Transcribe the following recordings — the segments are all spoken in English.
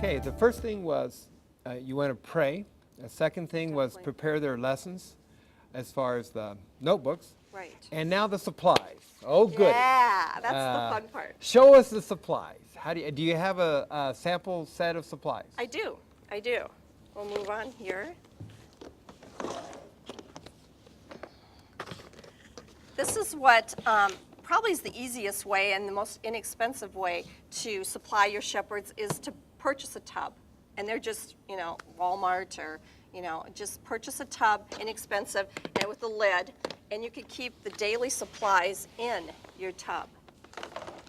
Okay, the first thing was you want to pray. The second thing was Definitely. prepare their lessons as far as the notebooks. Right. And now the supplies. Oh, good. Yeah, that's the fun part. Show us the supplies. How do you have a sample set of supplies? I do. We'll move on here. This is what probably is the easiest way and the most inexpensive way to supply your shepherds is to purchase a tub. And they're just, Walmart or, just purchase a tub, inexpensive, and with a lid. And you can keep the daily supplies in your tub.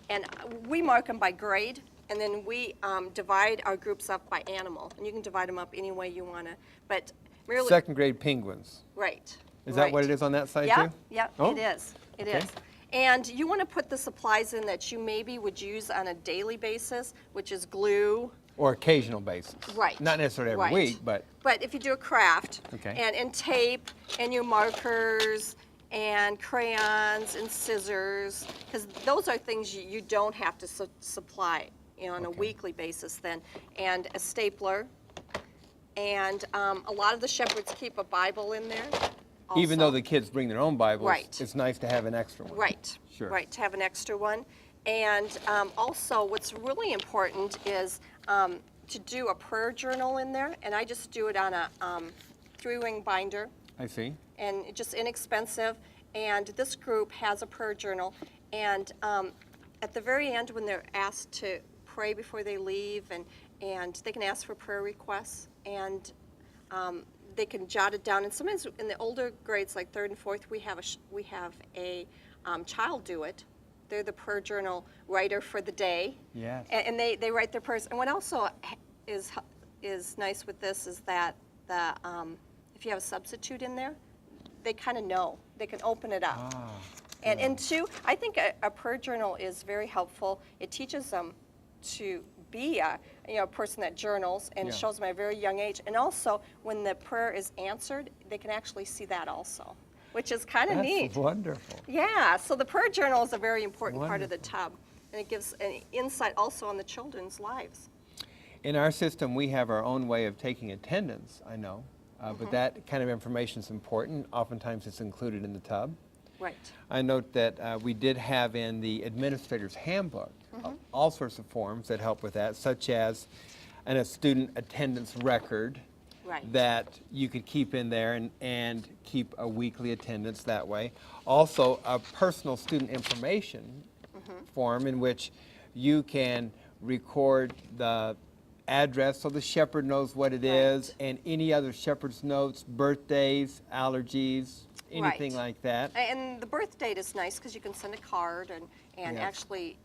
And we mark them by grade, and then we divide our groups up by animal. And you can divide them up any way you want to. But merely, Second grade penguins. right. Is that what it is on that side too? Yeah, Oh. it is. It Okay. is. And you want to put the supplies in that you maybe would use on a daily basis, which is glue. Or occasional basis. Right. Not necessarily every Right. week, but But if you do a craft, Okay. and tape, and your markers, and crayons, and scissors, because those are things you don't have to supply on a Okay. weekly basis then, and a stapler, and a lot of the shepherds keep a Bible in there. even though also. the kids bring their own Bibles, Right. it's nice to have an extra one. Right. Sure. Right, to have an extra one. And also, what's really important is to do a prayer journal in there, and I just do it on a 3-ring binder, I see. and it's just inexpensive. And this group has a prayer journal, and at the very end, when they're asked to pray before they leave, and they can ask for prayer requests, and they can jot it down. And sometimes in the older grades, like 3rd and 4th, we have a child do it. They're the prayer journal writer for the day. Yes. And they write their prayers. And what also is nice with this is that if you have a substitute in there, they kind of know. They can open it up. Ah, And two, I think a prayer journal is very helpful. It teaches them to be a person that journals, and Yeah. shows them at a very young age. And also, when the prayer is answered, they can actually see that also, which is kind of that's neat. wonderful. Yeah, so the prayer journal is a very important part of the tub, and it gives an insight also on the children's lives. In our system, we have our own way of taking attendance, I know, but that kind of information is important. Oftentimes it's included in the tub. Right. I note that we did have in the administrator's handbook all sorts of forms that help with that, such as a student attendance record Right. that you could keep in there and keep a weekly attendance that way. Also, a personal student information form in which you can record the address so the shepherd knows what it is, and any other shepherd's notes, birthdays, allergies, anything Right. like that. And the birth date is nice because you can send a card and Yes. actually,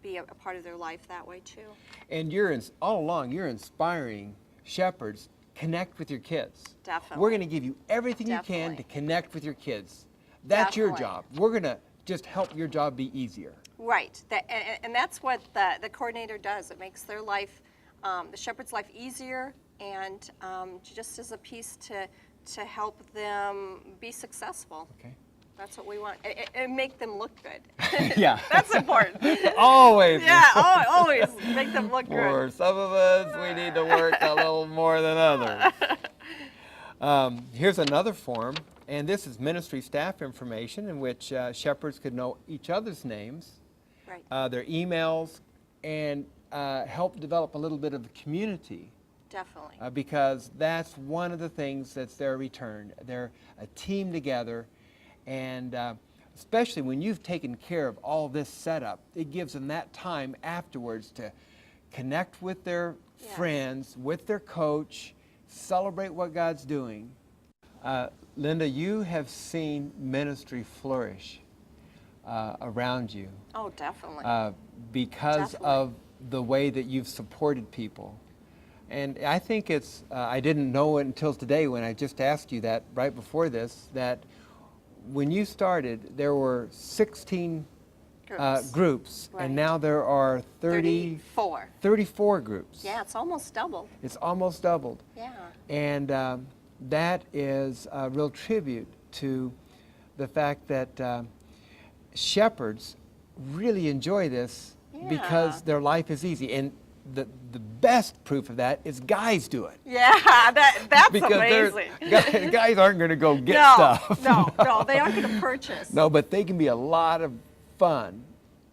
be a part of their life that way too. And all along, you're inspiring shepherds. Connect with your kids. Definitely. We're going to give you everything you can to Definitely. connect with your kids. That's your Definitely. job. We're going to just help your job be easier. Right, and that's what the coordinator does. It makes their life, the shepherd's life easier, and just as a piece to help them be successful. Okay. That's what we want, and make them look good. Yeah. That's important. Always. Yeah, always make them look good. For some of us, we need to work a little more than others. Here's another form, and this is ministry staff information in which shepherds could know each other's names, Right. their emails, and help develop a little bit of community. Definitely. Because that's one of the things that's their return. They're a team together, and especially when you've taken care of all this setup, it gives them that time afterwards to connect with their Yes. friends, with their coach, celebrate what God's doing. Linda, you have seen ministry flourish around you Oh, definitely. because Definitely. of the way that you've supported people. And I think it's, I didn't know it until today when I just asked you that right before this, that when you started, there were 16 groups, Right. and now there are 34 groups. Yeah, it's almost doubled. It's almost doubled. Yeah. And that is a real tribute to the fact that shepherds really enjoy this because Yeah. their life is easy. And the best proof of that is guys do it. Yeah, that's Because amazing. guys aren't going to go get No, stuff. no, they aren't going to purchase. No, but they can be a lot of fun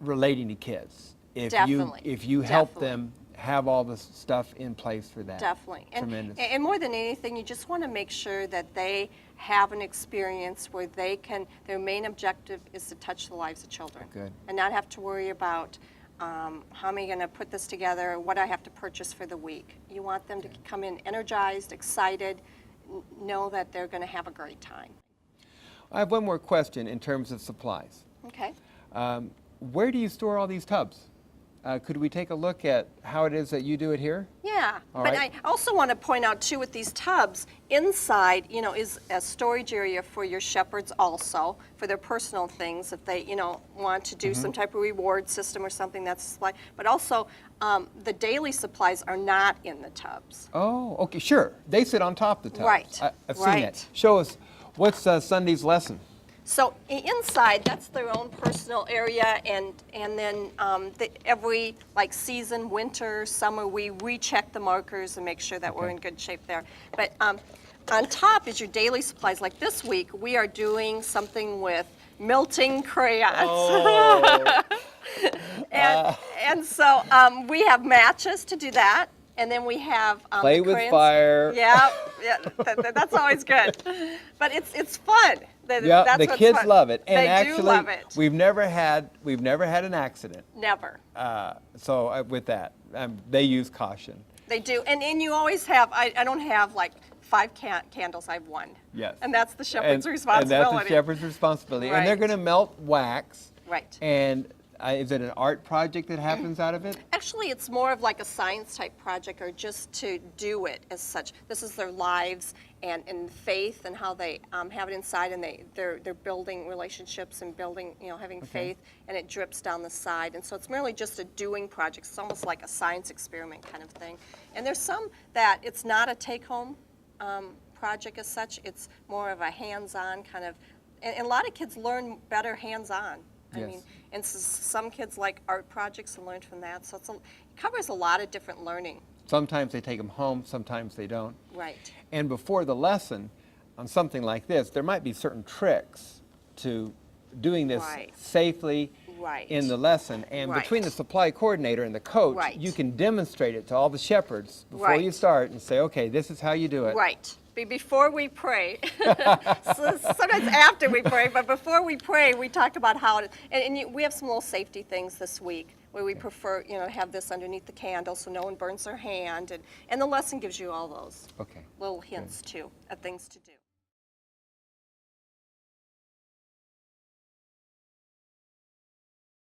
relating to kids if Definitely, you help definitely. them have all the stuff in place for that. Definitely. Tremendous. And more than anything, you just want to make sure that they have an experience where their main objective is to touch the lives of children. Good. And not have to worry about how am I going to put this together, what I have to purchase for the week. You want them to come in energized, excited, know that they're going to have a great time. I have one more question in terms of supplies. Okay. Where do you store all these tubs? Could we take a look at how it is that you do it here? Yeah, All but right. I also want to point out too with these tubs, inside, is a storage area for your shepherds also, for their personal things, if they, want to do some type of reward system or something that's supply. But also, the daily supplies are not in the tubs. Oh, okay, sure. They sit on top of the tubs. Right, I've seen right. that. Show us, what's Sunday's lesson? So inside, that's their own personal area, and then every season, winter, summer, we recheck the markers and make sure that we're in good shape there. But on top is your daily supplies. Like this week, we are doing something with melting crayons. Oh. And so we have matches to do that. And then we have Play the with crayons. fire. Yeah, that's always good. But it's fun. Yeah, That's the what's kids fun. love it. And they actually, do love it. we've never had an accident. Never. So with that, they use caution. They do. And you always have, I don't have 5 candles, I have 1. Yes. And that's the shepherd's And responsibility. that's the shepherd's responsibility. And they're Right. going to melt wax. Right. And is it an art project that happens out of it? Actually, it's more of like a science type project or just to do it as such. This is their lives and faith and how they have it inside, and they're building relationships and building, having faith, and it drips down the side. And so it's merely just a doing project. It's almost like a science experiment kind of thing. And there's some that it's not a take-home project as such. It's more of a hands-on kind of, and a lot of kids learn better hands-on. I Yes. mean, and some kids like art projects and learn from that. So it covers a lot of different learning. Sometimes they take them home, sometimes they don't. Right. And before the lesson, on something like this, there might be certain tricks to doing this Right. safely Right. in the lesson. And Right. between the supply coordinator and the coach, Right. you can demonstrate it to all the shepherds before Right. you start and say, okay, this is how you do it. Right. Before we pray, sometimes after we pray, but before we pray, we talk about how to, we have some little safety things this week where we prefer, have this underneath the candle so no one burns their hand, and the lesson gives you all those Okay. little hints too of things to do.